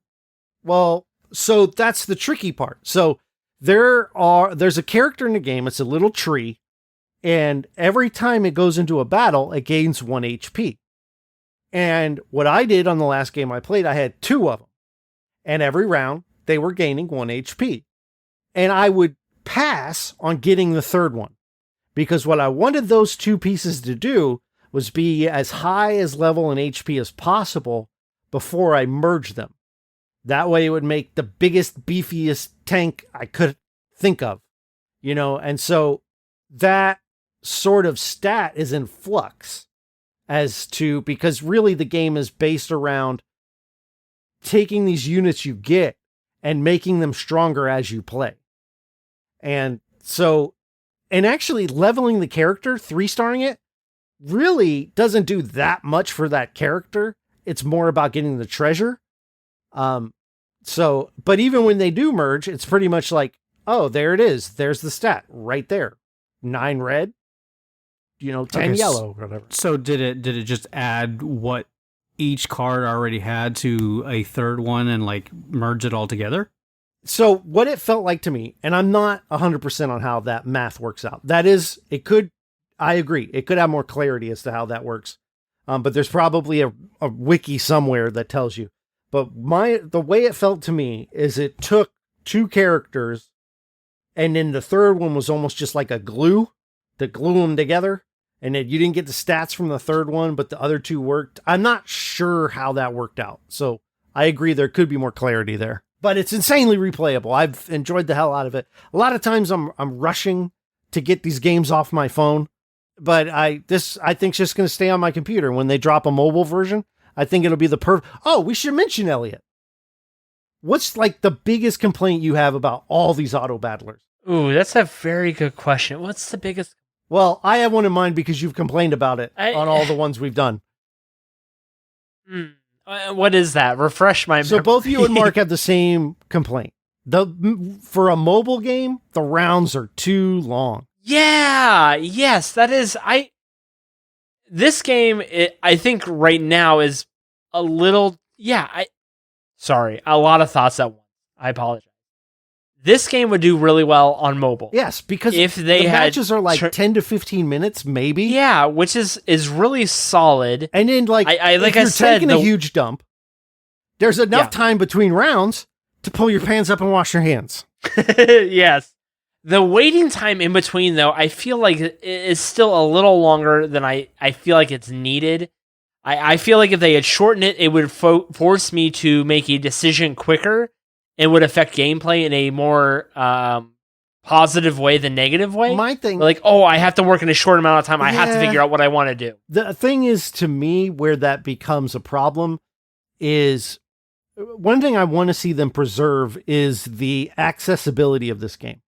Well, so that's the tricky part. So there's a character in the game. It's a little tree, and every time it goes into a battle, it gains 1 HP. And what I did on the last game I played, I had 2 of them, and every round they were gaining 1 HP, and I would pass on getting the 3rd one, because what I wanted those 2 pieces to do was be as high as level and HP as possible before I merged them. That way it would make the biggest, beefiest tank I could think of, and so that sort of stat is in flux because really the game is based around taking these units you get and making them stronger as you play. And so, and actually leveling the character, 3-starring it, really doesn't do that much for that character. It's more about getting the treasure. But even when they do merge, it's pretty much like, oh, there it is. There's the stat right there. 9 red, 10 yellow, whatever.
So did it just add what each card already had to a 3rd one and like merge it all together?
So what it felt like to me, and I'm not 100% on how that math works out. I agree. It could have more clarity as to how that works. But there's probably a wiki somewhere that tells you. But the way it felt to me is it took 2 characters, and then the 3rd one was almost just like a glue to glue them together. and then you didn't get the stats from the third one, but the other two worked. I'm not sure how that worked out. So I agree there could be more clarity there. But it's insanely replayable. I've enjoyed the hell out of it. A lot of times I'm rushing to get these games off my phone, but I think it's just going to stay on my computer. When they drop a mobile version, I think it'll be the perfect. Oh, we should mention Elliot. What's like the biggest complaint you have about all these auto battlers?
Ooh, that's a very good question. What's the biggest?
Well, I have one in mind because you've complained about it on all the ones we've done.
What is that? Refresh my memory.
So both you and Mark have the same complaint. For a mobile game, the rounds are too long.
Yeah, yes, that is. This game, I think right now is a little. Yeah, sorry, a lot of thoughts at once. I apologize. This game would do really well on mobile.
Yes, because
if they
the
had
matches are like 10 to 15 minutes, maybe.
Yeah, which is really solid.
And then, like, if you're taking a huge dump, there's enough time between rounds to pull your pants up and wash your hands.
Yes. The waiting time in between, though, I feel like is still a little longer than I feel like it's needed. I feel like if they had shortened it, it would force me to make a decision quicker. It would affect gameplay in a more positive way than negative way.
My thing,
like, I have to work in a short amount of time. I have to figure out what I want to do.
The thing is, to me, where that becomes a problem is one thing I want to see them preserve is the accessibility of this game.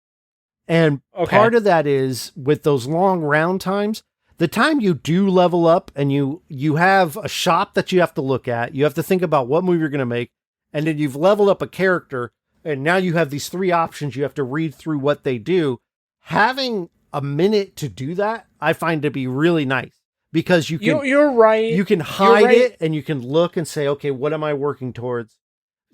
And part of that is with those long round times, the time you do level up and you have a shop that you have to look at, you have to think about what move you're going to make. And then you've leveled up a character, and now you have these 3 options. You have to read through what they do. Having a minute to do that, I find to be really nice because you can.
You're right.
You can hide it, and you can look and say, "Okay, what am I working towards?"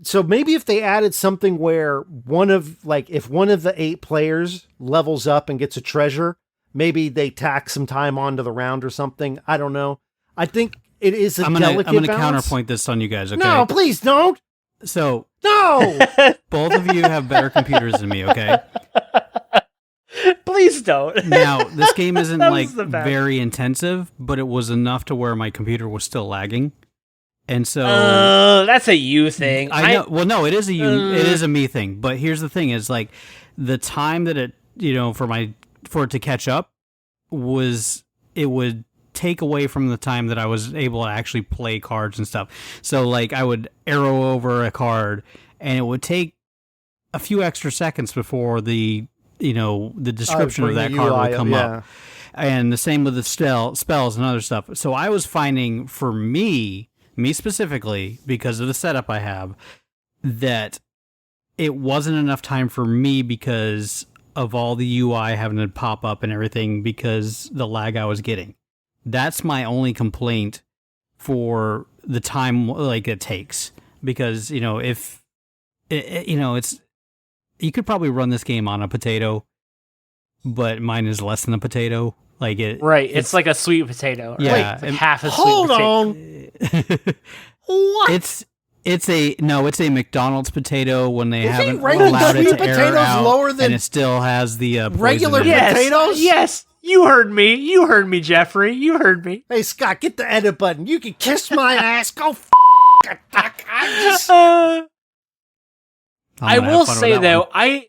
So maybe if they added something where if one of the 8 players levels up and gets a treasure, maybe they tack some time onto the round or something. I don't know. I think it is a delicate balance.
I'm going to counterpoint this on you guys. Okay?
No, please don't.
So,
no!
Both of you have better computers than me, okay?
Please don't.
Now, this game isn't very intensive, but it was enough to where my computer was still lagging. And so
that's a you thing.
I know. Well, no, it is a me thing, but here's the thing is like the time that it, for it to catch up it would take away from the time that I was able to actually play cards and stuff. So like I would arrow over a card and it would take a few extra seconds before the description of that card would come up. And the same with the spells and other stuff. So I was finding for me specifically, because of the setup I have, that it wasn't enough time for me because of all the UI having to pop up and everything because the lag I was getting. That's my only complaint for the time it takes, because if it's you could probably run this game on a potato, but mine is less than a potato. It's like
a sweet potato.
Yeah,
like half a sweet potato.
What?
It's a McDonald's potato when they haven't
regular
allowed it
sweet
to air
potatoes
out,
lower than
and it still has the
regular
poison in it.
potatoes.
Yes. You heard me, Jeffrey. You heard me.
Hey, Scott, get the edit button. You can kiss my ass. Go
I will say though, I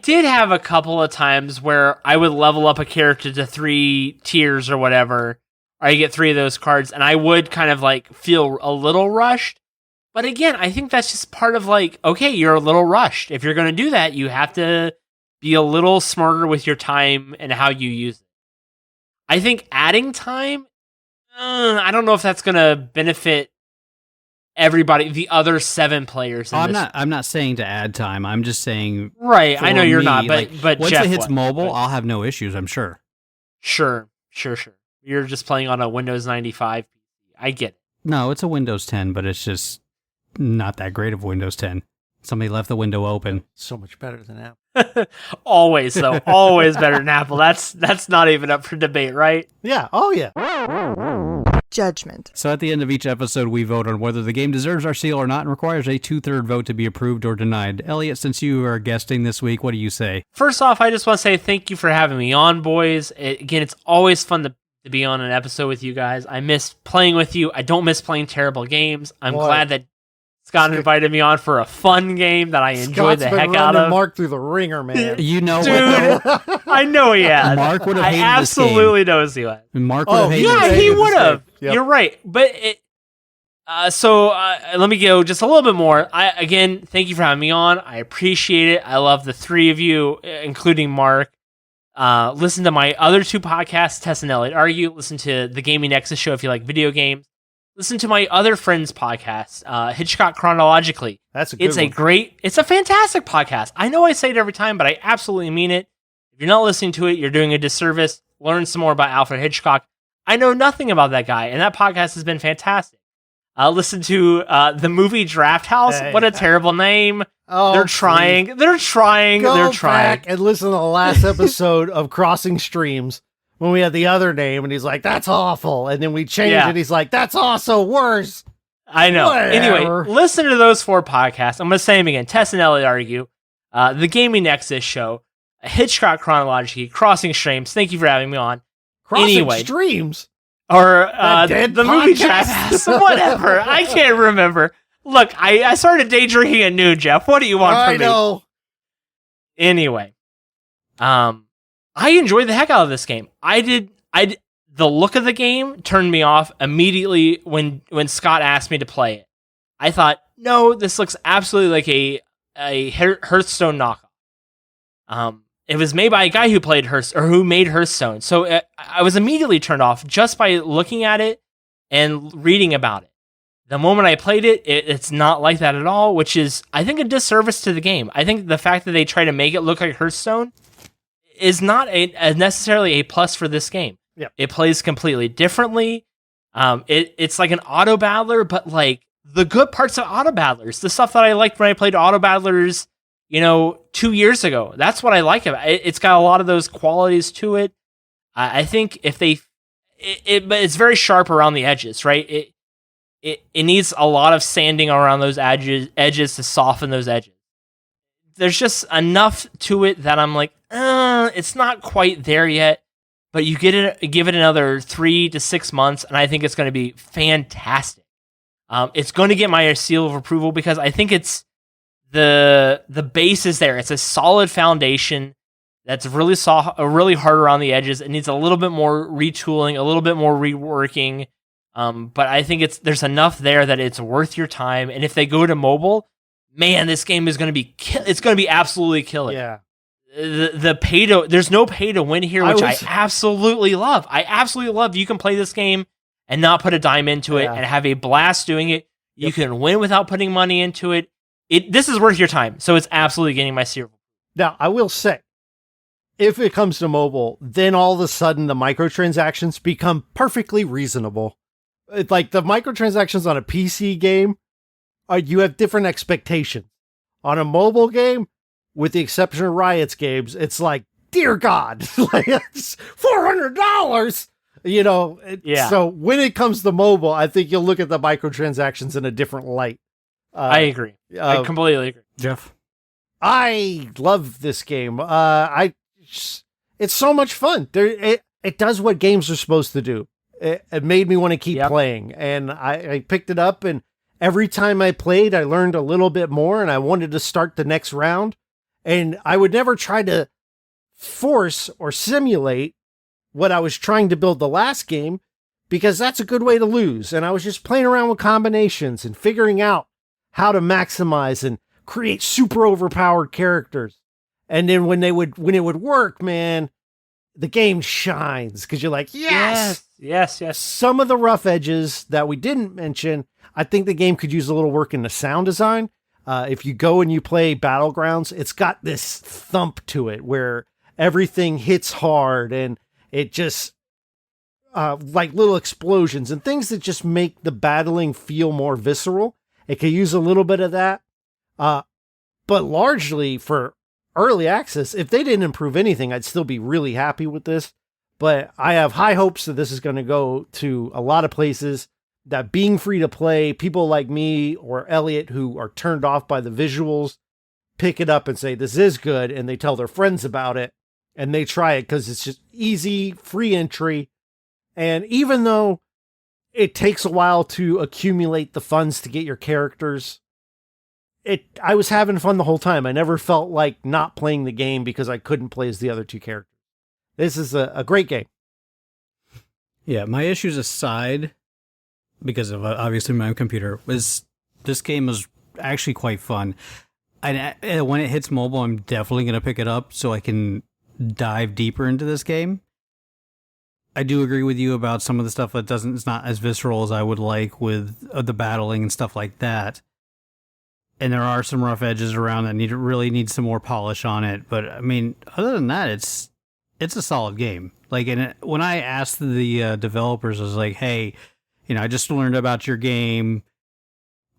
did have a couple of times where I would level up a character to 3 tiers or whatever. Or I get 3 of those cards, and I would kind of feel a little rushed. But again, I think that's just part of okay, you're a little rushed. If you're going to do that, you have to be a little smarter with your time and how you use it. I think adding time, I don't know if that's going to benefit everybody, the other 7 players.
I'm not saying to add time. I'm just saying.
Right, I know you're not, but
once
Jeff
it hits mobile, I'll have no issues. I'm sure.
Sure. You're just playing on a Windows 95. I get it.
No, it's a Windows 10, but it's just not that great of Windows 10. Somebody left the window open.
So much better than Apple.
Always, though. Always better than Apple. That's not even up for debate, right?
Yeah. Oh, yeah.
judgment.
So at the end of each episode, we vote on whether the game deserves our seal or not and requires a 2/3 vote to be approved or denied. Elliot, since you are guesting this week, what do you say?
First off, I just want to say thank you for having me on, boys. Again, it's always fun to be on an episode with you guys. I miss playing with you. I don't miss playing terrible games. I'm glad that Scott invited me on for a fun game that I enjoyed the heck out of.
Mark through the ringer, man.
You know
Dude, I know he has.
Mark would have hated
I
this game.
absolutely knows he would.
Mark would have hated
Yeah,
this
he
game.
would have.
Yep.
You're right. But let me go just a little bit more. Again, thank you for having me on. I appreciate it. I love the three of you, including Mark. Listen to my other two podcasts, Tess and Elliot Argue. Listen to the Gaming Nexus show if you like video games. Listen to my other friends' podcast, Hitchcock Chronologically.
That's a good one.
It's a fantastic podcast. I know I say it every time, but I absolutely mean it. If you're not listening to it, you're doing a disservice. Learn some more about Alfred Hitchcock. I know nothing about that guy, and that podcast has been fantastic. Listen to the movie Draft House.
Hey.
What a terrible name.
Oh,
They're trying.
please.
They're trying.
Go
They're trying.
back and listen to the last episode of Crossing Streams when we had the other name, and he's like, "That's awful," and then we changed
Yeah.
it. He's like, "That's also worse."
I know.
Whatever.
Anyway, listen to those four podcasts. I'm going to say them again. Tess and Elliot Argue, the Gaming Nexus show, Hitchcock Chronology, Crossing Streams. Thank you for having me on.
Crossing
Anyway.
Streams.
Or
That dead
the movie
podcast.
Draft House. Whatever. I can't remember. Look, I started day drinking at noon, Jeff. What do you want from
I
me?
know.
Anyway, I enjoyed the heck out of this game. The look of the game turned me off immediately when Scott asked me to play it. I thought, no, this looks absolutely like a Hearthstone knockoff. It was made by a guy who played who made Hearthstone. So I was immediately turned off just by looking at it and reading about it. The moment I played it, it's not like that at all, which is, I think, a disservice to the game. I think the fact that they try to make it look like Hearthstone is not necessarily a plus for this game.
Yep.
It plays completely differently. It's like an auto battler, but like the good parts of auto battlers, the stuff that I liked when I played auto battlers, 2 years ago. That's what I like about it. It's got a lot of those qualities to it. I think if but it's very sharp around the edges, right? It needs a lot of sanding around those edges to soften those edges. There's just enough to it that I'm like, it's not quite there yet. But you give it another 3 to 6 months, and I think it's going to be fantastic. It's going to get my seal of approval because I think it's the base is there. It's a solid foundation that's really soft, really hard around the edges. It needs a little bit more retooling, a little bit more reworking. But I think there's enough there that it's worth your time. And if they go to mobile, man, this game is going to be it's going to be absolutely killer.
Yeah.
There's no pay to win here, which I absolutely love. I absolutely love. You can play this game and not put a dime into it and have a blast doing it. You can win without putting money into it. This is worth your time. So it's absolutely getting my seal.
Now, I will say, if it comes to mobile, then all of a sudden the microtransactions become perfectly reasonable. It's like the microtransactions on a PC game, you have different expectations. On a mobile game, with the exception of Riot's games, it's like, dear God, like it's $400. So when it comes to mobile, I think you'll look at the microtransactions in a different light.
I agree. I completely agree.
Jeff?
I love this game. It's so much fun. It does what games are supposed to do. It made me want to keep playing, and I picked it up, and every time I played, I learned a little bit more, and I wanted to start the next round. And I would never try to force or simulate what I was trying to build the last game, because that's a good way to lose. And I was just playing around with combinations and figuring out how to maximize and create super overpowered characters. And then when it would work, man, the game shines because you're like, yes. Some of the rough edges that we didn't mention, I think the game could use a little work in the sound design. If you go and you play Battlegrounds, it's got this thump to it where everything hits hard and it just like little explosions and things that just make the battling feel more visceral. It could use a little bit of that. But largely for early access, if they didn't improve anything, I'd still be really happy with this. But I have high hopes that this is going to go to a lot of places, that being free to play, people like me or Elliot who are turned off by the visuals pick it up and say, this is good. And they tell their friends about it and they try it because it's just easy, free entry. And even though it takes a while to accumulate the funds to get your characters, I was having fun the whole time. I never felt like not playing the game because I couldn't play as the other two characters. This is a great game.
Yeah, my issues aside, because of obviously my own computer, was this game was actually quite fun. And when it hits mobile, I'm definitely going to pick it up so I can dive deeper into this game. I do agree with you about some of the stuff that it's not as visceral as I would like with the battling and stuff like that. And there are some rough edges around that really need some more polish on it. But I mean, other than that, it's a solid game. Like, when I asked the developers, I was like, hey, I just learned about your game.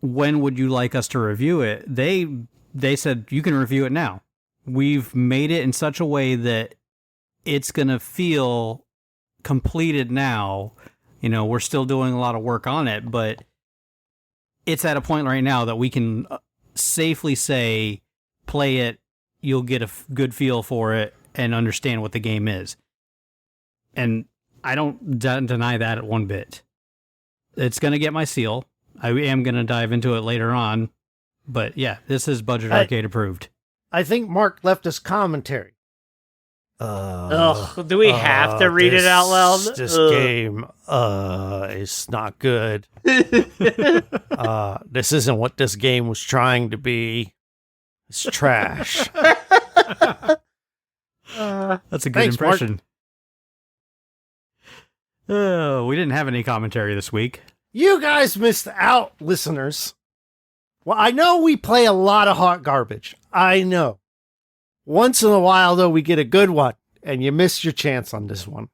When would you like us to review it? They said, you can review it now. We've made it in such a way that it's going to feel completed now. We're still doing a lot of work on it, but it's at a point right now that we can safely say, play it, you'll get a good feel for it and understand what the game is. And I don't deny that one bit. It's going to get my seal. I am going to dive into it later on. But yeah, this is Budget Arcade approved.
I think Mark left us commentary.
Do we have to read it out loud?
This game is not good. This isn't what this game was trying to be. It's trash.
That's a good impression. We didn't have any commentary this week.
You guys missed out, listeners. Well, I know we play a lot of hot garbage. I know. Once in a while, though, we get a good one, and you missed your chance on this one.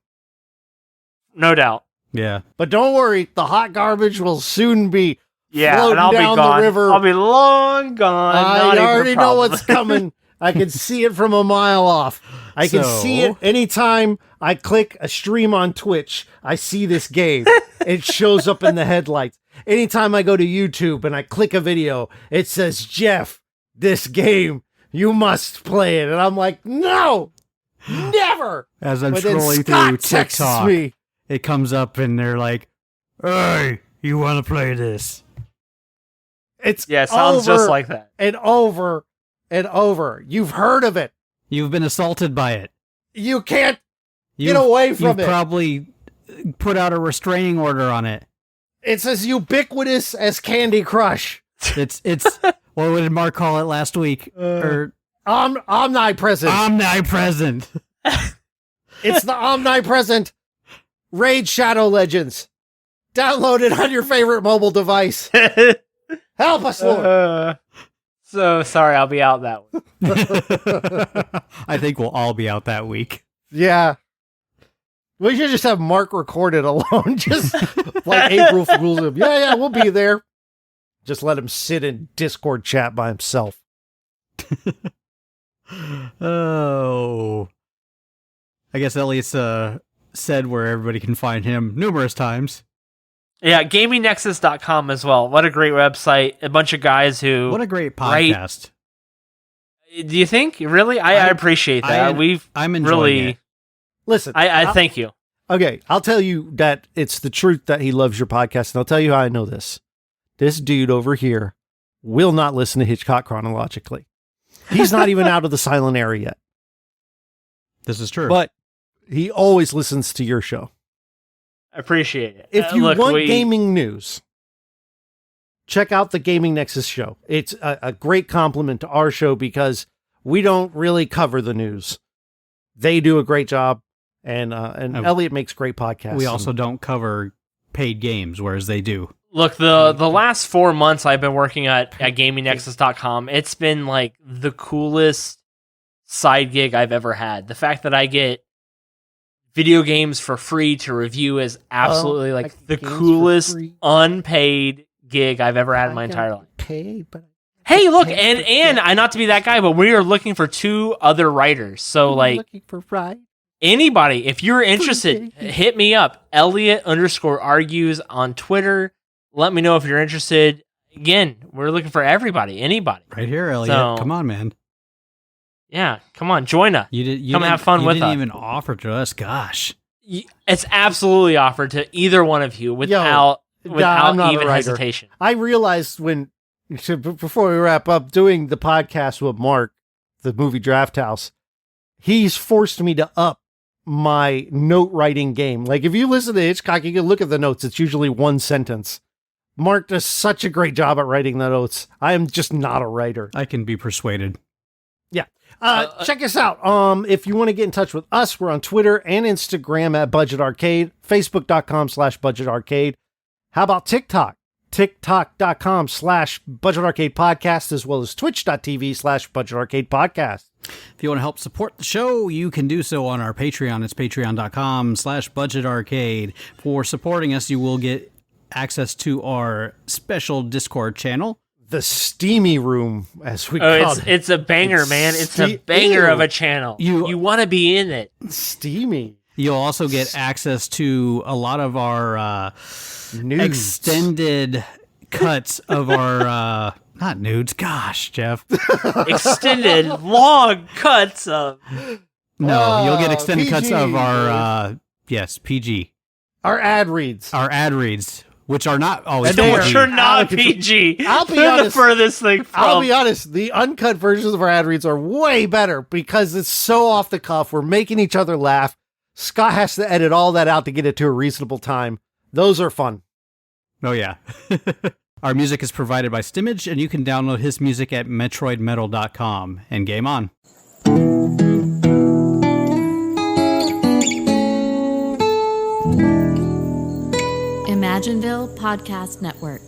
No doubt.
Yeah.
But don't worry, the hot garbage will soon be
floating
and I'll
down
be gone. The river.
I'll be long gone.
I already know what's coming. I can see it from a mile off. I can see it anytime I click a stream on Twitch. I see this game. It shows up in the headlights. Anytime I go to YouTube and I click a video, it says, Jeff, this game, you must play it. And I'm like, no, never.
As I'm
but then
scrolling
Scott
through
texts
TikTok,
me.
It comes up and they're like, hey, you want to play this?
It's
it sounds just like that.
And over and over. You've heard of it.
You've been assaulted by it.
You can't get away from
you've
it.
Probably put out a restraining order on it.
It's as ubiquitous as Candy Crush.
It's what did Mark call it last week?
Omnipresent.
Omnipresent.
It's the omnipresent Raid Shadow Legends. Download it on your favorite mobile device. Help us, Lord.
So sorry, I'll be out that week.
I think we'll all be out that week.
Yeah. We should just have Mark record it alone. Just like April Fool's. Yeah, we'll be there. Just let him sit in Discord chat by himself.
Oh. I guess Elliot's said where everybody can find him numerous times.
Yeah, gamingnexus.com as well. What a great website. A bunch of guys who...
What a great podcast.
Do you think? Really? I appreciate that.
I'm enjoying it.
Listen.
I thank you.
Okay, I'll tell you that it's the truth that he loves your podcast, and I'll tell you how I know this. This dude over here will not listen to Hitchcock chronologically. He's not even out of the silent era yet.
This is true.
But he always listens to your show.
I appreciate it.
If you want gaming news, check out the Gaming Nexus show. It's a great compliment to our show because we don't really cover the news. They do a great job, and Elliot makes great podcasts.
We also don't cover paid games, whereas they do.
Look, the last 4 months I've been working at gamingnexus.com, it's been like the coolest side gig I've ever had. The fact that I get video games for free to review is absolutely like the coolest unpaid gig I've ever had in my entire life. Hey, look, and I not to be that guy, but we are looking for 2 other writers. So like,
looking for ride.
Anybody, if you're interested, hit me up. Elliot_argues on Twitter. Let me know if you're interested. Again, we're looking for everybody, anybody.
Right here, Elliot.
So,
come on, man.
Yeah, come on, join us.
You
come have fun with us.
You didn't even offer to us. Gosh.
It's absolutely offered to either one of you without even hesitation.
I realized before we wrap up, doing the podcast with Mark, the movie Draft House, he's forced me to up my note writing game. Like if you listen to Hitchcock, you can look at the notes. It's usually one sentence. Mark does such a great job at writing the notes. I am just not a writer.
I can be persuaded.
Yeah. Check us out. If you want to get in touch with us, we're on Twitter and Instagram at Budget Arcade, Facebook.com/Budget Arcade. How about TikTok? TikTok.com/Budget Arcade Podcast, as well as Twitch.tv/Budget Arcade Podcast.
If you want to help support the show, you can do so on our Patreon. It's patreon.com/Budget Arcade. For supporting us, you will get access to our special Discord channel.
The Steamy Room, as we call it.
It's a banger, man. It's a banger of a channel. You want to be in it.
Steamy.
You'll also get access to a lot of our
nudes.
Extended cuts of our... not nudes. Gosh, Jeff.
Extended, long cuts of...
No, you'll get extended
PG.
cuts of our... yes, PG.
Our ad reads.
Our ad reads. Which are not always
And
Which are not PG.
I'll be
They're
honest.
the furthest thing from...
I'll be honest. The uncut versions of our ad reads are way better because it's so off the cuff. We're making each other laugh. Scott has to edit all that out to get it to a reasonable time. Those are fun.
Oh, yeah. Our music is provided by Stimage, and you can download his music at metroidmetal.com. And game on.
Imagineville Podcast Network.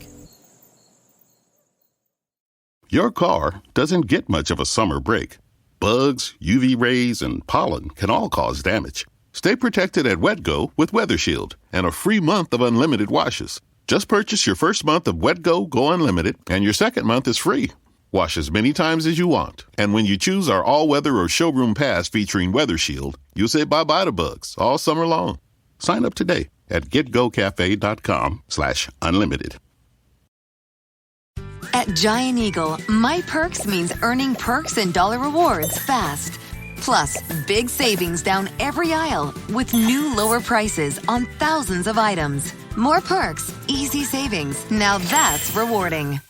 Your car doesn't get much of a summer break. Bugs, UV rays, and pollen can all cause damage. Stay protected at WetGo with Weather Shield and a free month of unlimited washes. Just purchase your first month of WetGo Go Unlimited, and your second month is free. Wash as many times as you want. And when you choose our all-weather or showroom pass featuring Weather Shield, you'll say bye-bye to bugs all summer long. Sign up today at getgocafe.com/unlimited.
At Giant Eagle, My Perks means earning perks and dollar rewards fast. Plus, big savings down every aisle with new lower prices on thousands of items. More perks, easy savings. Now that's rewarding.